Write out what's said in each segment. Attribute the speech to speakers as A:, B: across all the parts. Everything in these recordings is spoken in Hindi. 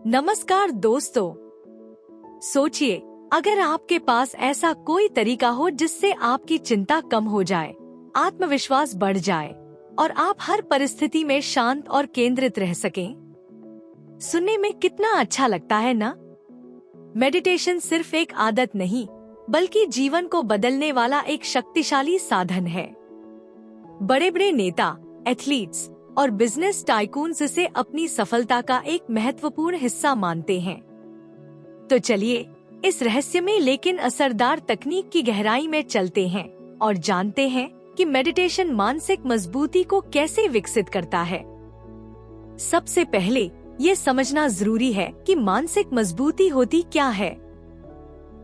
A: नमस्कार दोस्तों। सोचिए, अगर आपके पास ऐसा कोई तरीका हो जिससे आपकी चिंता कम हो जाए, आत्मविश्वास बढ़ जाए और आप हर परिस्थिति में शांत और केंद्रित रह सकें। सुनने में कितना अच्छा लगता है ना? मेडिटेशन सिर्फ एक आदत नहीं, बल्कि जीवन को बदलने वाला एक शक्तिशाली साधन है। बड़े-बड़े नेता, एथलीट्स और बिजनेस टाइकून्स इसे अपनी सफलता का एक महत्वपूर्ण हिस्सा मानते हैं। तो चलिए, इस रहस्यमय लेकिन असरदार तकनीक की गहराई में चलते हैं और जानते हैं कि मेडिटेशन मानसिक मजबूती को कैसे विकसित करता है। सबसे पहले ये समझना जरूरी है कि मानसिक मजबूती होती क्या है।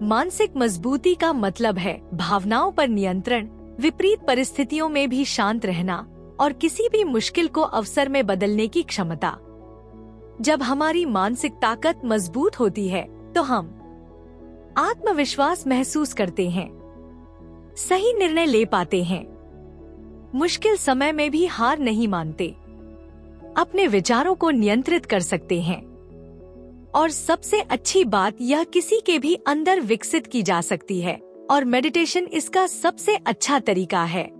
A: मानसिक मजबूती का मतलब है भावनाओं पर नियंत्रण, विपरीत परिस्थितियों में भी शांत रहना और किसी भी मुश्किल को अवसर में बदलने की क्षमता। जब हमारी मानसिक ताकत मजबूत होती है तो हम आत्मविश्वास महसूस करते हैं, सही निर्णय ले पाते हैं, मुश्किल समय में भी हार नहीं मानते, अपने विचारों को नियंत्रित कर सकते हैं और सबसे अच्छी बात, यह किसी के भी अंदर विकसित की जा सकती है और मेडिटेशन इसका सबसे अच्छा तरीका है।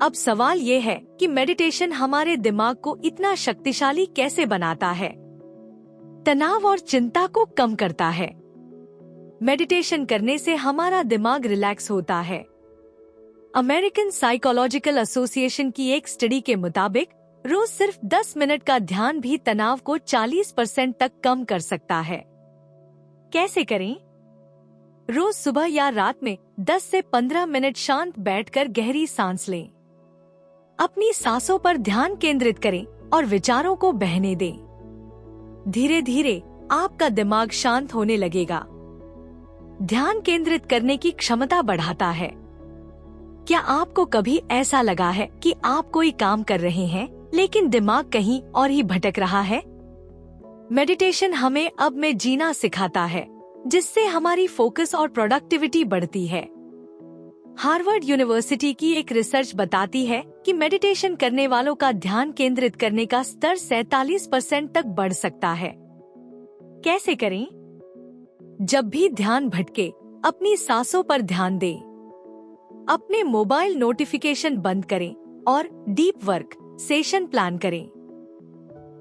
A: अब सवाल ये है कि मेडिटेशन हमारे दिमाग को इतना शक्तिशाली कैसे बनाता है, तनाव और चिंता को कम करता है। मेडिटेशन करने से हमारा दिमाग रिलैक्स होता है। अमेरिकन साइकोलॉजिकल एसोसिएशन की एक स्टडी के मुताबिक रोज सिर्फ 10 मिनट का ध्यान भी तनाव को 40% तक कम कर सकता है। कैसे करें? रोज सुबह या रात में 10 से 15 मिनट शांत बैठकर गहरी सांस लें। अपनी सांसों पर ध्यान केंद्रित करें और विचारों को बहने दें। धीरे धीरे आपका दिमाग शांत होने लगेगा। ध्यान केंद्रित करने की क्षमता बढ़ाता है। क्या आपको कभी ऐसा लगा है कि आप कोई काम कर रहे हैं लेकिन दिमाग कहीं और ही भटक रहा है? मेडिटेशन हमें अब में जीना सिखाता है, जिससे हमारी फोकस और प्रोडक्टिविटी बढ़ती है। हार्वर्ड यूनिवर्सिटी की एक रिसर्च बताती है कि मेडिटेशन करने वालों का ध्यान केंद्रित करने का स्तर 47% तक बढ़ सकता है। कैसे करें? जब भी ध्यान भटके, अपनी सांसों पर ध्यान दें। अपने मोबाइल नोटिफिकेशन बंद करें और डीप वर्क सेशन प्लान करें।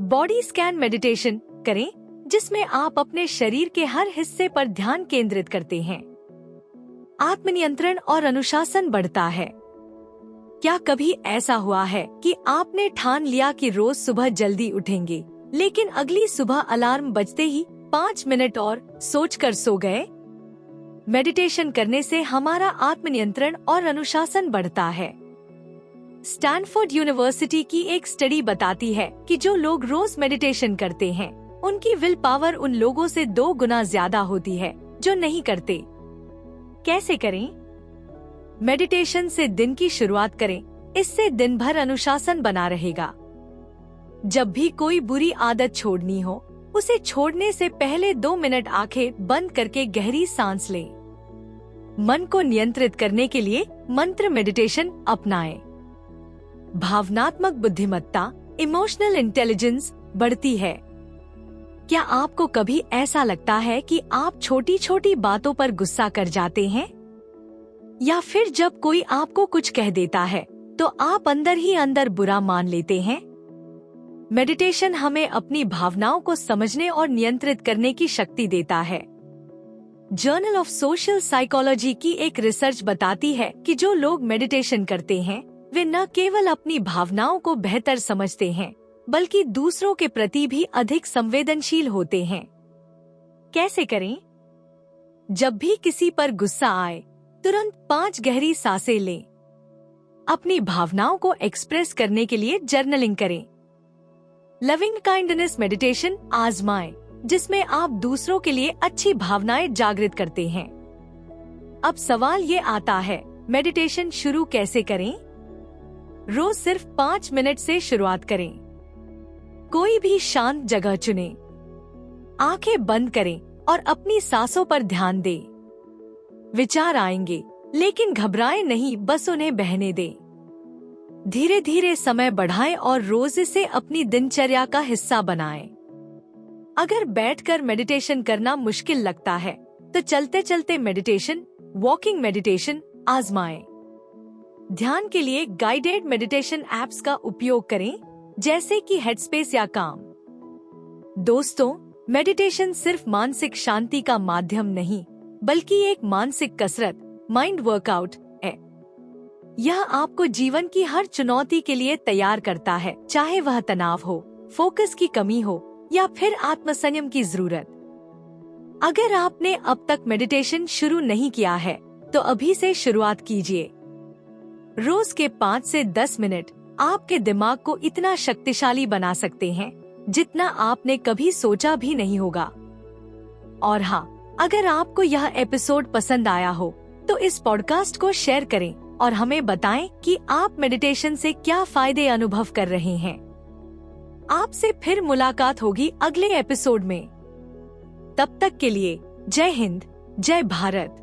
A: बॉडी स्कैन मेडिटेशन करें, जिसमें आप अपने शरीर के हर हिस्से पर ध्यान केंद्रित करते हैं। आत्मनियंत्रण और अनुशासन बढ़ता है। क्या कभी ऐसा हुआ है कि आपने ठान लिया कि रोज सुबह जल्दी उठेंगे, लेकिन अगली सुबह अलार्म बजते ही 5 मिनट और सोचकर सो गए? मेडिटेशन करने से हमारा आत्मनियंत्रण और अनुशासन बढ़ता है। स्टैनफोर्ड यूनिवर्सिटी की एक स्टडी बताती है कि जो लोग रोज मेडिटेशन करते हैं, उनकी विल पावर उन लोगों से 2 गुना ज्यादा होती है जो नहीं करते। कैसे करें? मेडिटेशन से दिन की शुरुआत करें, इससे दिन भर अनुशासन बना रहेगा। जब भी कोई बुरी आदत छोड़नी हो, उसे छोड़ने से पहले 2 मिनट आंखें बंद करके गहरी सांस लें। मन को नियंत्रित करने के लिए मंत्र मेडिटेशन अपनाएं। भावनात्मक बुद्धिमत्ता, इमोशनल इंटेलिजेंस बढ़ती है। क्या आपको कभी ऐसा लगता है कि आप छोटी छोटी बातों पर गुस्सा कर जाते हैं? या फिर जब कोई आपको कुछ कह देता है तो आप अंदर ही अंदर बुरा मान लेते हैं? मेडिटेशन हमें अपनी भावनाओं को समझने और नियंत्रित करने की शक्ति देता है। जर्नल ऑफ सोशल साइकोलॉजी की एक रिसर्च बताती है कि जो लोग मेडिटेशन करते हैं, वे न केवल अपनी भावनाओं को बेहतर समझते हैं, बल्कि दूसरों के प्रति भी अधिक संवेदनशील होते हैं। कैसे करें? जब भी किसी पर गुस्सा आए, तुरंत 5 गहरी सांसें लें। अपनी भावनाओं को एक्सप्रेस करने के लिए जर्नलिंग करें। लविंग काइंडनेस मेडिटेशन आजमाएं, जिसमें आप दूसरों के लिए अच्छी भावनाएं जागृत करते हैं। अब सवाल ये आता है, मेडिटेशन शुरू कैसे करें? रोज सिर्फ 5 मिनट से शुरुआत करें। कोई भी शांत जगह चुनें, आंखें बंद करें और अपनी सांसों पर ध्यान दें। विचार आएंगे, लेकिन घबराएं नहीं, बस उन्हें बहने दें। धीरे धीरे समय बढ़ाएं और रोज इसे अपनी दिनचर्या का हिस्सा बनाएं। अगर बैठकर मेडिटेशन करना मुश्किल लगता है तो चलते चलते मेडिटेशन, वॉकिंग मेडिटेशन आजमाएं। ध्यान के लिए गाइडेड मेडिटेशन एप्स का उपयोग करें, जैसे कि हेडस्पेस या काम। दोस्तों, मेडिटेशन सिर्फ मानसिक शांति का माध्यम नहीं, बल्कि एक मानसिक कसरत, माइंड वर्कआउट है। यह आपको जीवन की हर चुनौती के लिए तैयार करता है, चाहे वह तनाव हो, फोकस की कमी हो या फिर आत्मसंयम की जरूरत। अगर आपने अब तक मेडिटेशन शुरू नहीं किया है तो अभी से शुरुआत कीजिए। रोज के 5 से 10 मिनट आपके दिमाग को इतना शक्तिशाली बना सकते हैं जितना आपने कभी सोचा भी नहीं होगा। और हाँ, अगर आपको यह एपिसोड पसंद आया हो तो इस पॉडकास्ट को शेयर करें और हमें बताएं कि आप मेडिटेशन से क्या फायदे अनुभव कर रहे हैं। आपसे फिर मुलाकात होगी अगले एपिसोड में। तब तक के लिए जय हिंद, जय भारत।